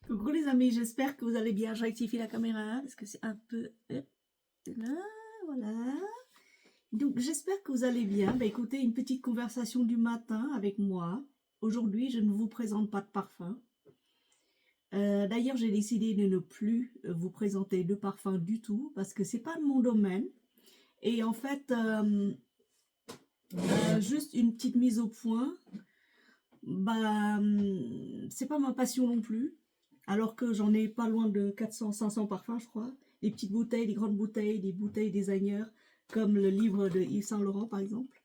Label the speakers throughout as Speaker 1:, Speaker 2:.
Speaker 1: Coucou les amis, j'espère que vous allez bien. Je rectifie la caméra parce que c'est un peu... Là, voilà. Donc j'espère que vous allez bien. Bah, écoutez, une petite conversation du matin avec moi. Aujourd'hui, je ne vous présente pas de parfum. D'ailleurs, j'ai décidé de ne plus vous présenter de parfum du tout parce que c'est pas mon domaine. Et en fait, juste une petite mise au point. Bah, c'est pas ma passion non plus. Alors que j'en ai pas loin de 400, 500 parfums, je crois. Des petites bouteilles, des grandes bouteilles, des bouteilles designer, comme le livre de Yves Saint Laurent, par exemple.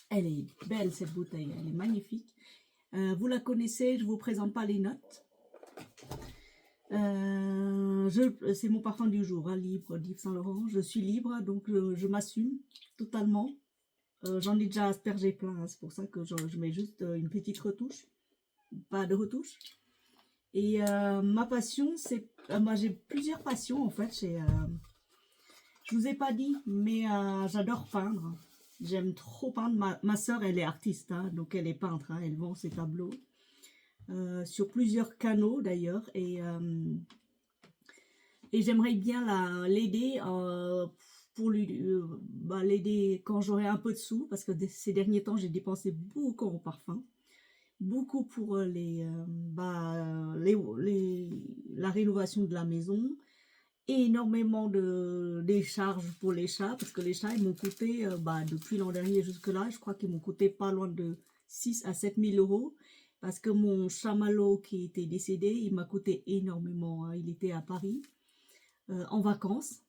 Speaker 1: Elle est belle, cette bouteille, elle est magnifique. Vous la connaissez, je vous présente pas les notes. C'est mon parfum du jour, hein, livre d'Yves Saint Laurent. Je suis libre, donc je m'assume totalement. J'en ai déjà aspergé plein, hein, c'est pour ça que je mets juste une petite retouche. Pas de retouche. Et ma passion, c'est... moi, j'ai plusieurs passions, en fait. Je vous ai pas dit, mais j'adore peindre. J'aime trop peindre. Ma soeur, elle est artiste, hein, donc elle est peintre. Hein, elle vend ses tableaux sur plusieurs canaux, d'ailleurs. Et j'aimerais bien l'aider pour l'aider quand j'aurai un peu de sous, parce que ces derniers temps, j'ai dépensé beaucoup en parfum. Beaucoup pour la rénovation de la maison, et énormément des charges pour les chats, parce que les chats, ils m'ont coûté, depuis l'an dernier jusque-là, je crois qu'ils m'ont coûté pas loin de 6 à 7 000 euros, parce que mon chamallow qui était décédé, il m'a coûté énormément, hein. Il était à Paris, en vacances,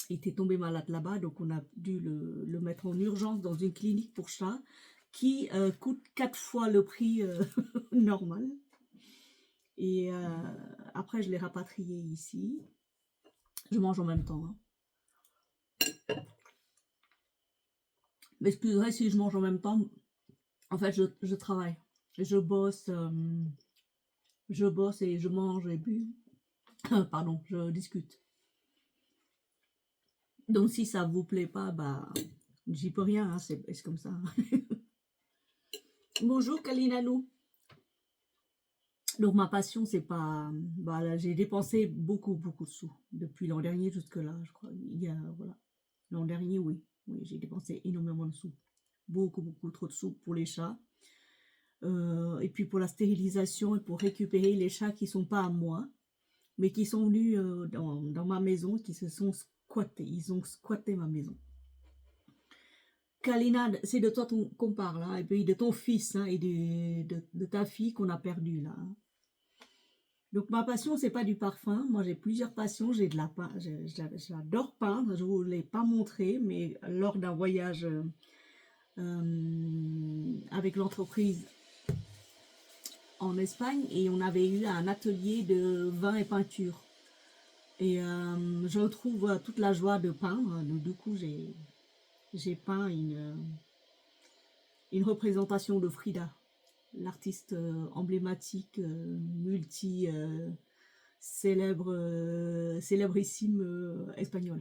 Speaker 1: il était tombé malade là-bas, donc on a dû le mettre en urgence dans une clinique pour chats, qui coûte 4 fois le prix normal. Et après, je l'ai rapatrié ici. Je mange en même temps. Hein. M'excuserai si je mange en même temps. En fait, je travaille. Je bosse et je mange et puis... Pardon, je discute. Donc si ça vous plaît pas, bah j'y peux rien, hein, c'est comme ça. Bonjour Kalinanou. Donc ma passion, c'est pas... Voilà, j'ai dépensé beaucoup de sous. Depuis l'an dernier jusque là, je crois. Voilà. L'an dernier, oui. Oui, j'ai dépensé énormément de sous. Beaucoup trop de sous pour les chats. Et puis pour la stérilisation et pour récupérer les chats qui sont pas à moi, mais qui sont venus dans ma maison, qui se sont squattés. Ils ont squatté ma maison. Kalina, c'est de toi qu'on parle, hein, et puis de ton fils, hein, et de ta fille qu'on a perdue là. Hein. Donc ma passion, c'est pas du parfum. Moi, j'ai plusieurs passions. J'adore peindre. Je vous l'ai pas montré, mais lors d'un voyage avec l'entreprise en Espagne, et on avait eu un atelier de vin et peinture. Et je retrouve toute la joie de peindre. Donc, du coup, j'ai peint une représentation de Frida, l'artiste emblématique, célébrissime espagnole,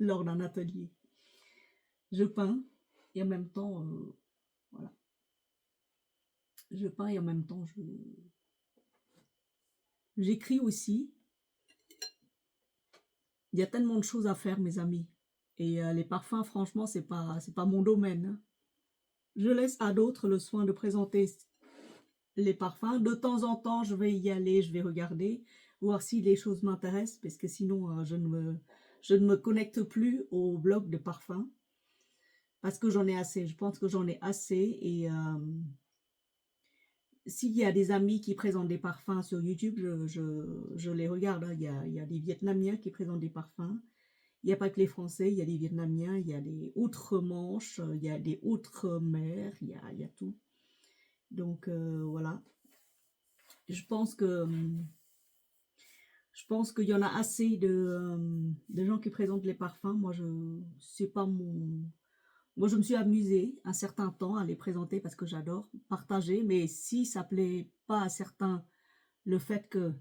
Speaker 1: lors d'un atelier. Je peins et en même temps, voilà. Je peins et en même temps, j'écris aussi. Il y a tellement de choses à faire, mes amis. Et les parfums, franchement, c'est pas mon domaine. Hein. Je laisse à d'autres le soin de présenter les parfums. De temps en temps, je vais y aller, je vais regarder, voir si les choses m'intéressent, parce que sinon, je ne me connecte plus au blog de parfums. Parce que j'en ai assez. Je pense que j'en ai assez. Et s'il y a des amis qui présentent des parfums sur YouTube, je les regarde. Hein. Il y a des Vietnamiens qui présentent des parfums. Il n'y a pas que les Français, il y a des Vietnamiens, il y a des outre-Manche, il y a des outre-mer, il y a tout. Donc voilà. Je pense qu'il y en a assez de gens qui présentent les parfums. Moi, c'est pas mon... Moi, je me suis amusée un certain temps à les présenter parce que j'adore partager. Mais si ça plaît pas à certains, le fait que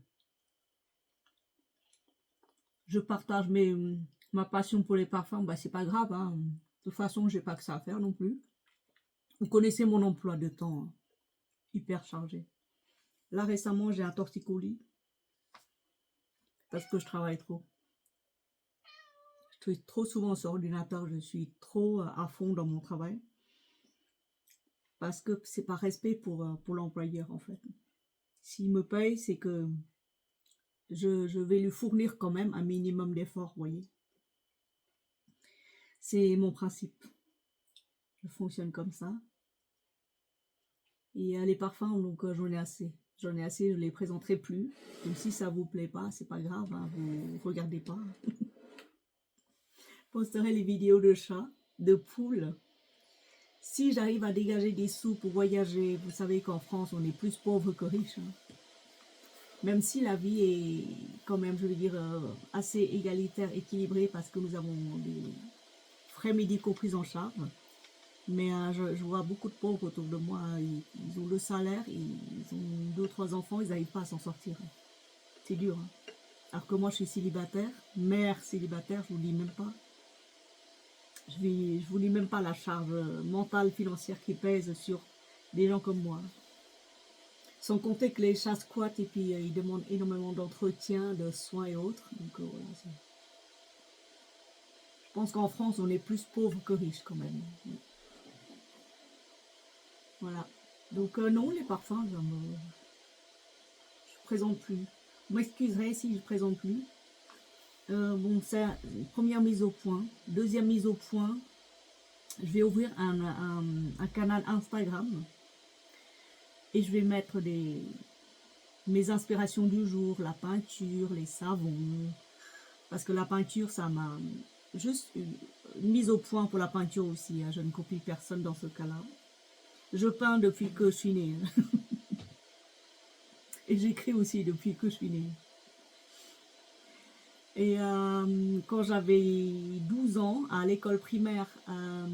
Speaker 1: je partage ma passion pour les parfums, bah, c'est pas grave. Hein. De toute façon, j'ai pas que ça à faire non plus. Vous connaissez mon emploi de temps. Hein. hyper chargé. Là, récemment, j'ai un torticolis parce que je travaille trop. Je suis trop souvent sur ordinateur, je suis trop à fond dans mon travail parce que c'est par respect pour l'employeur en fait. S'il me paye, c'est que je vais lui fournir quand même un minimum d'effort, vous voyez. C'est mon principe. Je fonctionne comme ça. Et les parfums, donc j'en ai assez. J'en ai assez, je les présenterai plus. Donc si ça vous plaît pas, c'est pas grave, hein, vous regardez pas. Je posterai les vidéos de chats, de poules. Si j'arrive à dégager des sous pour voyager, vous savez qu'en France, on est plus pauvre que riche. Hein. Même si la vie est quand même, je veux dire, assez égalitaire, équilibrée, parce que nous avons des frais médicaux pris en charge. Mais je vois beaucoup de pauvres autour de moi, ils ont le salaire, ils ont 2 ou 3 enfants, ils n'arrivent pas à s'en sortir. C'est dur. Hein. Alors que moi, je suis célibataire, mère célibataire, je vous dis même pas. Je vous dis même pas la charge mentale, financière qui pèse sur des gens comme moi. Sans compter que les chats squattent et puis ils demandent énormément d'entretien, de soins et autres. Donc voilà. Je pense qu'en France, on est plus pauvre que riche quand même. Voilà. Donc non, les parfums, je présente plus. Vous m'excuserez si je ne présente plus. Bon, c'est une première mise au point. Deuxième mise au point, je vais ouvrir un canal Instagram et je vais mettre mes inspirations du jour, la peinture, les savons. Parce que la peinture, ça m'a juste une mise au point pour la peinture aussi. Hein. Je ne copie personne dans ce cas-là. Je peins depuis que je suis née. Et j'écris aussi depuis que je suis née. Et quand j'avais 12 ans, à l'école primaire à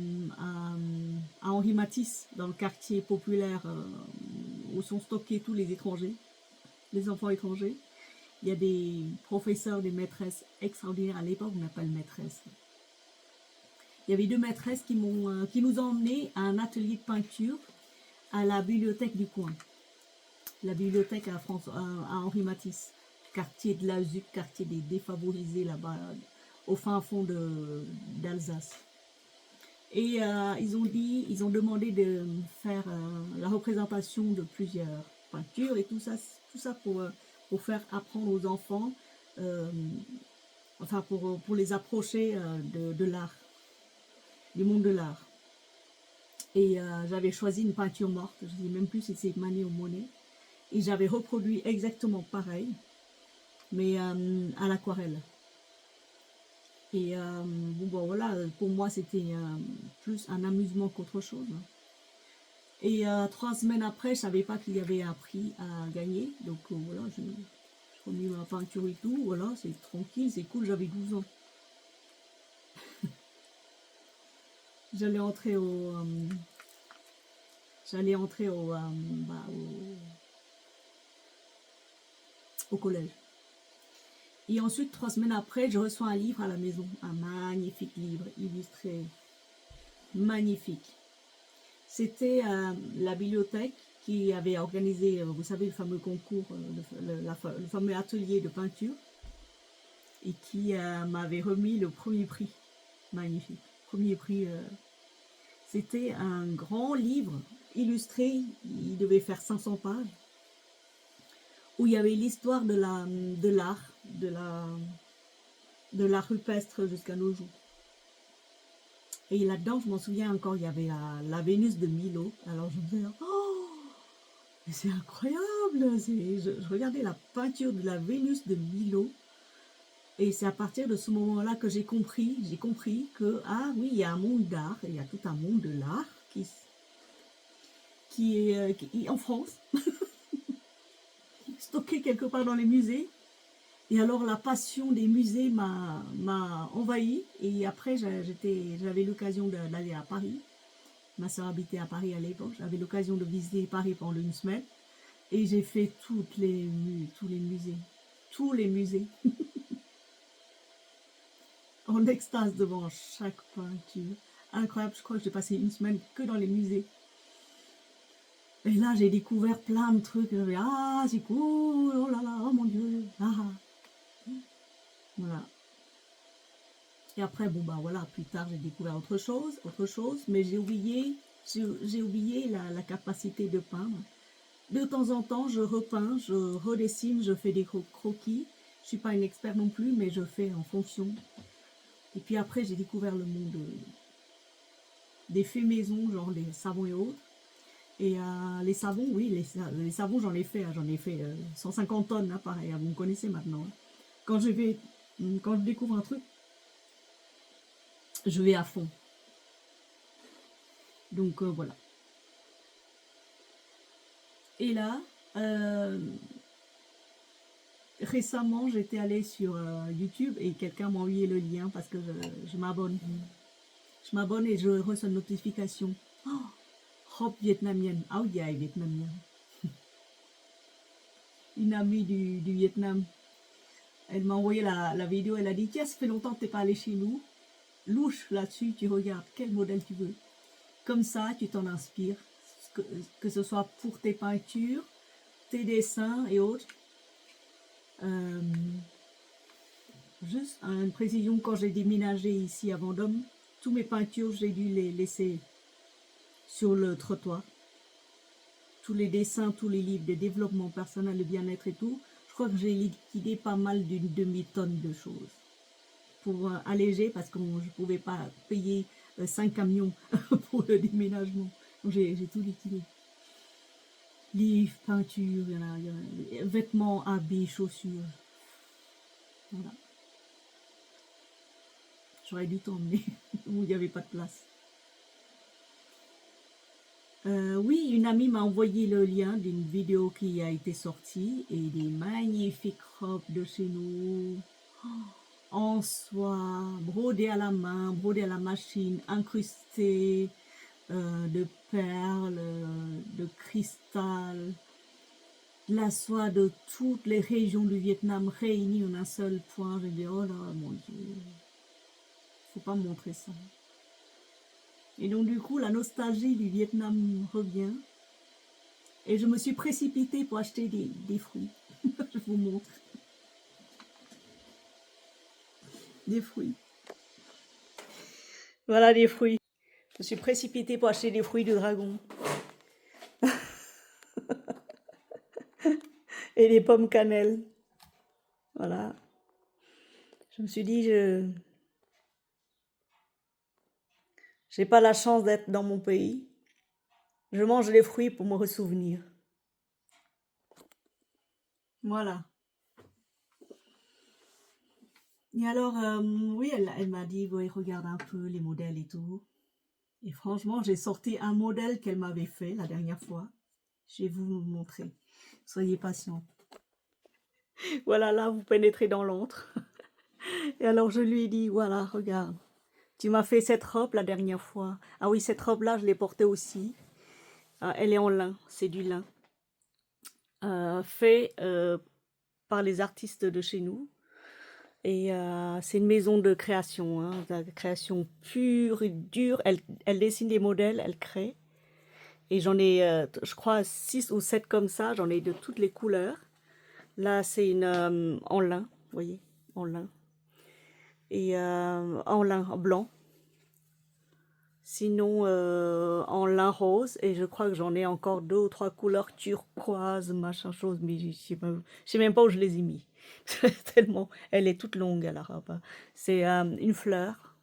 Speaker 1: Henri Matisse, dans le quartier populaire où sont stockés tous les étrangers, les enfants étrangers, il y a des professeurs, des maîtresses extraordinaires. À l'époque, on n'appelle maîtresses. Il y avait 2 maîtresses qui nous ont emmenés à un atelier de peinture à la bibliothèque du coin. La bibliothèque à Henri Matisse, quartier de l'Azuc, quartier des défavorisés là-bas, au fin fond d'Alsace. Et ils ont demandé de faire la représentation de plusieurs peintures et tout ça pour faire apprendre aux enfants, enfin pour les approcher de l'art, du monde de l'art. Et j'avais choisi une peinture morte, je ne sais même plus si c'est Manet ou Monet. Et j'avais reproduit exactement pareil, mais à l'aquarelle. Et bon voilà, pour moi c'était plus un amusement qu'autre chose. Et 3 semaines après, je ne savais pas qu'il y avait un prix à gagner. Donc voilà, je remis ma peinture et tout. Voilà, c'est tranquille, c'est cool, j'avais 12 ans. J'allais entrer au collège. Et ensuite, 3 semaines après, je reçois un livre à la maison. Un magnifique livre, illustré. Magnifique. C'était la bibliothèque qui avait organisé, vous savez, le fameux concours, le fameux atelier de peinture, et qui m'avait remis le premier prix. Magnifique. Premier prix. C'était un grand livre illustré, il devait faire 500 pages, où il y avait l'histoire de l'art rupestre jusqu'à nos jours. Et là-dedans, je m'en souviens encore, il y avait la Vénus de Milo. Alors je me disais, oh, mais c'est incroyable! Je regardais la peinture de la Vénus de Milo. Et c'est à partir de ce moment-là que j'ai compris que, ah oui, il y a un monde d'art, il y a tout un monde de l'art qui est en France, stocké quelque part dans les musées. Et alors la passion des musées m'a envahi. Et après, j'avais l'occasion d'aller à Paris. Ma soeur habitait à Paris à l'époque. J'avais l'occasion de visiter Paris pendant une semaine. Et j'ai fait tous les musées. En extase devant chaque peinture. Incroyable, je crois que j'ai passé une semaine que dans les musées. Et là, j'ai découvert plein de trucs. Ah, c'est cool, oh là là, oh mon Dieu. Ah, voilà. Et après, bon, bah voilà, plus tard, j'ai découvert autre chose, mais j'ai oublié la capacité de peindre. De temps en temps, je repeins, je redessine, je fais des croquis. Je suis pas une experte non plus, mais je fais en fonction. Et puis après, j'ai découvert le monde des faits maison, genre les savons et autres. Et les savons, oui, les savons, j'en ai fait 150 tonnes, hein, pareil, vous me connaissez maintenant. Quand quand je découvre un truc, je vais à fond. Donc voilà. Et là, récemment, j'étais allée sur YouTube et quelqu'un m'a envoyé le lien parce que je m'abonne. Je m'abonne et je reçois une notification. Oh, robe vietnamienne. Ah oui, elle est vietnamienne. Une amie du Vietnam. Elle m'a envoyé la vidéo. Elle a dit, tiens, ça fait longtemps que tu n'es pas allé chez nous. Louche là-dessus, tu regardes quel modèle tu veux. Comme ça, tu t'en inspires. Que ce soit pour tes peintures, tes dessins et autres. Juste une précision, quand j'ai déménagé ici à Vendôme, tous mes peintures, j'ai dû les laisser sur le trottoir. Tous les dessins, tous les livres de développement personnel, de bien-être et tout, je crois que j'ai liquidé pas mal d'une demi-tonne de choses pour alléger parce que je ne pouvais pas payer 5 camions pour le déménagement. Donc j'ai tout liquidé. Livres, peintures, vêtements, habits, chaussures. Voilà. J'aurais dû t'emmener où il n'y avait pas de place. Oui, une amie m'a envoyé le lien d'une vidéo qui a été sortie et des magnifiques robes de chez nous, en soie, brodées à la main, brodées à la machine, incrustées de perles, de cristal, la soie de toutes les régions du Vietnam réunies en un seul point. J'ai dit, oh là, mon Dieu, faut pas me montrer ça. Et donc du coup, la nostalgie du Vietnam revient. Et je me suis précipitée pour acheter des fruits. Je vous montre. Des fruits. Voilà des fruits. Je me suis précipitée pour acheter des fruits de dragon. Et des pommes cannelle. Voilà. Je me suis dit, je n'ai pas la chance d'être dans mon pays. Je mange les fruits pour me ressouvenir. Voilà. Et alors, oui, elle m'a dit, oui, regarde un peu les modèles et tout. Et franchement, j'ai sorti un modèle qu'elle m'avait fait la dernière fois. Je vais vous montrer. Soyez patients. Voilà, là, vous pénétrez dans l'antre. Et alors, je lui ai dit, voilà, regarde. Tu m'as fait cette robe la dernière fois. Ah oui, cette robe-là, je l'ai portée aussi. Elle est en lin, c'est du lin. Fait par les artistes de chez nous. Et c'est une maison de création, hein, de création pure et dure. Elle dessine des modèles, elle crée. Et j'en ai, je crois, 6 ou 7 comme ça. J'en ai de toutes les couleurs. Là, c'est une en lin, vous voyez, en lin. Et en lin blanc. Sinon, en lin rose. Et je crois que j'en ai encore 2 ou 3 couleurs turquoise, machin chose. Mais je sais même pas où je les ai mis. Tellement, elle est toute longue, la robe. C'est une fleur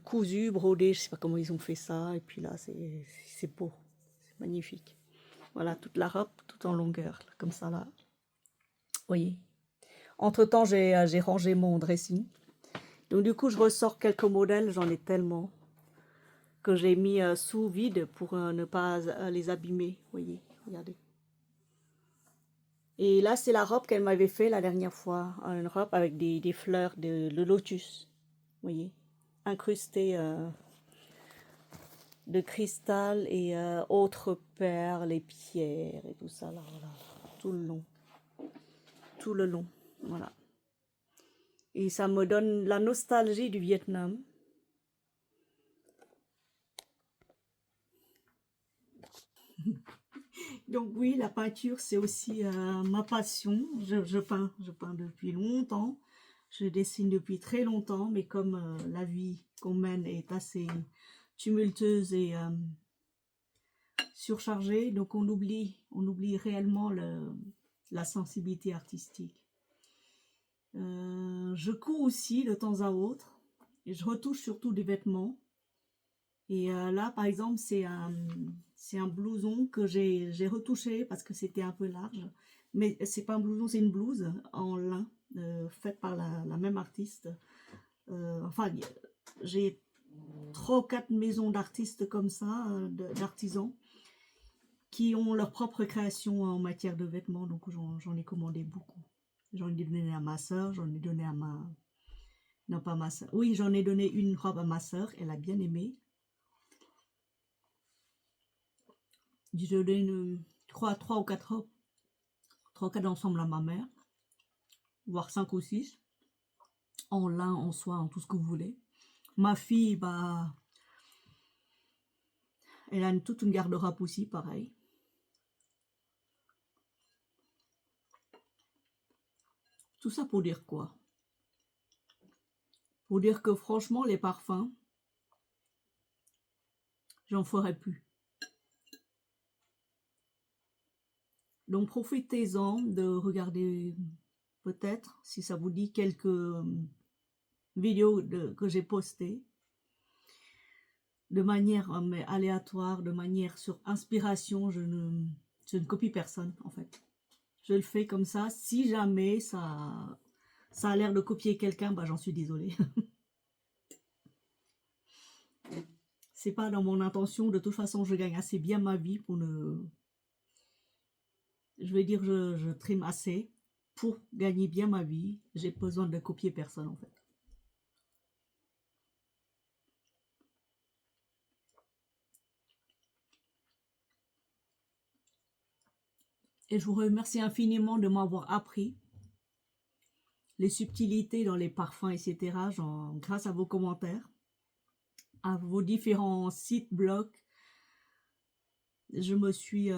Speaker 1: cousue, brodée. Je sais pas comment ils ont fait ça. Et puis là, c'est beau. C'est magnifique. Voilà, toute la robe, tout en longueur, comme ça, là. Vous voyez. Entre-temps, j'ai rangé mon dressing. Donc, du coup, je ressors quelques modèles. J'en ai tellement que j'ai mis sous vide pour ne pas les abîmer. Vous voyez, regardez. Et là, c'est la robe qu'elle m'avait fait la dernière fois. Une robe avec des fleurs de lotus. Vous voyez, incrustées de cristal et autres perles et pierres et tout ça. Là, voilà, tout le long. Tout le long. Voilà. Et ça me donne la nostalgie du Vietnam. Donc oui, la peinture, c'est aussi ma passion. Je peins depuis longtemps. Je dessine depuis très longtemps, mais comme la vie qu'on mène est assez tumultueuse et surchargée, donc on oublie réellement la sensibilité artistique. Je couds aussi de temps à autre, et je retouche surtout des vêtements. Et là, par exemple, c'est un blouson que j'ai retouché parce que c'était un peu large. Mais c'est pas un blouson, c'est une blouse en lin, faite par la même artiste. Enfin, j'ai 3 ou 4 maisons d'artistes comme ça, d'artisans, qui ont leur propre création en matière de vêtements. Donc j'en ai commandé beaucoup. J'en ai donné à ma soeur, j'en ai donné à ma... Non, pas ma soeur. Oui, j'en ai donné une robe à ma soeur, elle a bien aimé. Je donne 3 ou 4 robes, 3 ou 4 ensemble à ma mère, voire 5 ou 6, en lin, en soie, en tout ce que vous voulez. Ma fille, bah, elle a toute une garde-robe aussi, pareil. Tout ça pour dire quoi? Pour dire que franchement, les parfums, j'en ferai plus. Donc profitez-en de regarder, peut-être, si ça vous dit, quelques vidéos que j'ai postées, de manière aléatoire, de manière sur inspiration. Je ne copie personne, en fait. Je le fais comme ça. Si jamais ça a l'air de copier quelqu'un, bah j'en suis désolée. C'est pas dans mon intention. De toute façon, je gagne assez bien ma vie pour ne... Je vais dire, je trime assez pour gagner bien ma vie. J'ai besoin de copier personne, en fait. Et je vous remercie infiniment de m'avoir appris les subtilités dans les parfums, etc. Grâce à vos commentaires, à vos différents sites, blogs, je me suis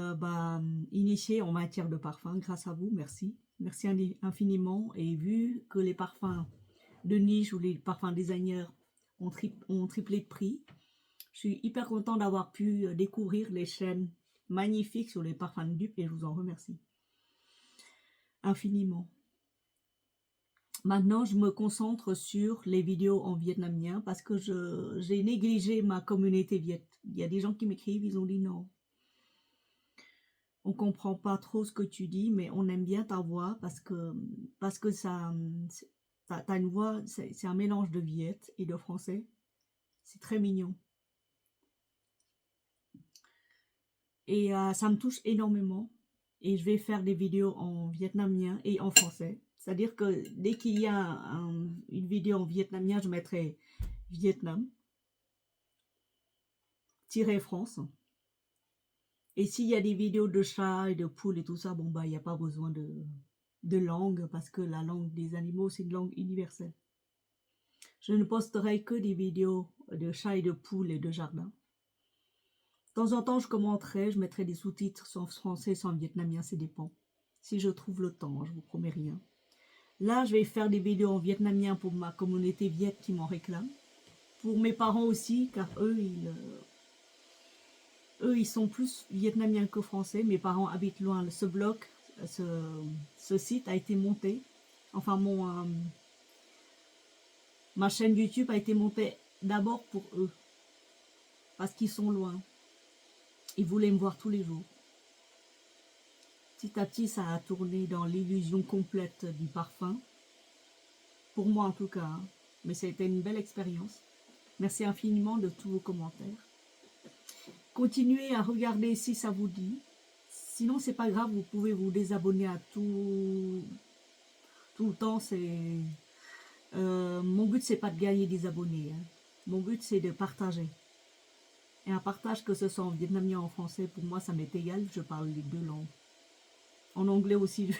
Speaker 1: initiée en matière de parfums grâce à vous. Merci. Merci infiniment. Et vu que les parfums de niche ou les parfums designers ont triplé de prix, je suis hyper contente d'avoir pu découvrir les chaînes magnifiques sur les parfums de dupes et je vous en remercie infiniment. Maintenant, je me concentre sur les vidéos en vietnamien parce que j'ai négligé ma communauté viet. Il y a des gens qui m'écrivent, ils ont dit non. On comprend pas trop ce que tu dis, mais on aime bien ta voix parce que t'as une voix, c'est un mélange de viet et de français. C'est très mignon. Et ça me touche énormément. Et je vais faire des vidéos en vietnamien et en français. C'est-à-dire que dès qu'il y a une vidéo en vietnamien, je mettrai Vietnam-France. Et s'il y a des vidéos de chats et de poules et tout ça, bon bah il n'y a pas besoin de langue parce que la langue des animaux, c'est une langue universelle. Je ne posterai que des vidéos de chats et de poules et de jardin. De temps en temps, je commenterai, je mettrai des sous-titres soit en français, soit en vietnamien, ça dépend. Si je trouve le temps, je vous promets rien. Là, je vais faire des vidéos en vietnamien pour ma communauté viet qui m'en réclame. Pour mes parents aussi, car eux, ils sont plus vietnamiens que français. Mes parents habitent loin. Ce blog, ce site a été monté. Enfin, ma chaîne YouTube a été montée d'abord pour eux. Parce qu'ils sont loin. Ils voulaient me voir tous les jours. Petit à petit, ça a tourné dans l'illusion complète du parfum. Pour moi en tout cas. Hein. Mais c'était une belle expérience. Merci infiniment de tous vos commentaires. Continuez à regarder si ça vous dit. Sinon, c'est pas grave, vous pouvez vous désabonner à tout le temps. Mon but, c'est pas de gagner des abonnés. Hein. Mon but, c'est de partager. Et un partage, que ce soit en vietnamien ou en français, pour moi, ça m'est égal. Je parle les deux langues. En anglais aussi.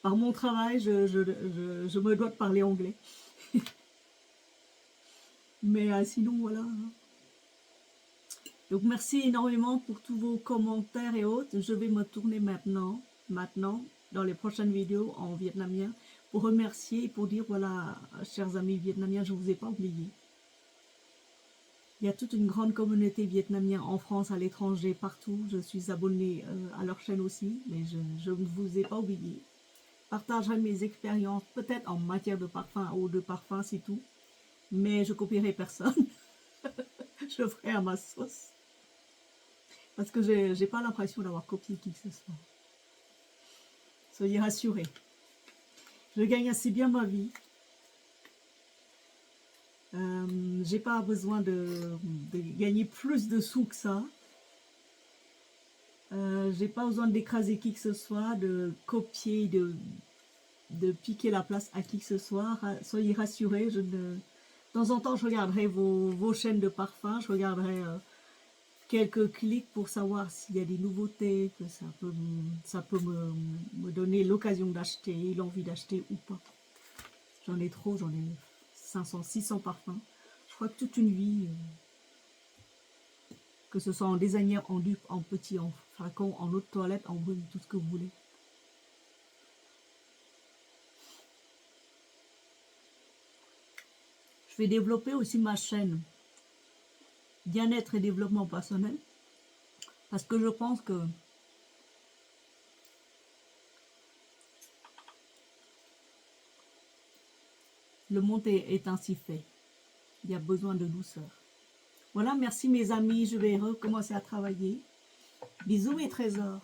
Speaker 1: Par mon travail, je me dois de parler anglais. Mais sinon, voilà. Donc merci énormément pour tous vos commentaires et autres. Je vais me tourner maintenant, dans les prochaines vidéos en vietnamien, pour remercier et pour dire, voilà, chers amis vietnamiens, je ne vous ai pas oublié. Il y a toute une grande communauté vietnamienne en France, à l'étranger, partout. Je suis abonnée à leur chaîne aussi, mais je ne vous ai pas oublié. Partagerai mes expériences, peut-être en matière de parfum ou de parfum, c'est tout. Mais je copierai personne. Je ferai à ma sauce. Parce que j'ai pas l'impression d'avoir copié qui que ce soit. Soyez rassurés. Je gagne assez bien ma vie. J'ai pas besoin de gagner plus de sous que ça. J'ai pas besoin d'écraser qui que ce soit, de copier, de piquer la place à qui que ce soit. Soyez rassurés. De temps en temps, je regarderai vos chaînes de parfums. Je regarderai quelques clics pour savoir s'il y a des nouveautés, que ça peut me donner l'occasion d'acheter, l'envie d'acheter ou pas. J'en ai trop, j'en ai 500, 600 parfums. Je crois que toute une vie, que ce soit en designer, en dupe, en petit, en flacon, en eau de toilette, en brune, tout ce que vous voulez. Je vais développer aussi ma chaîne bien-être et développement personnel, parce que je pense que le monde est ainsi fait. Il y a besoin de douceur. Voilà, merci mes amis, je vais recommencer à travailler. Bisous mes trésors.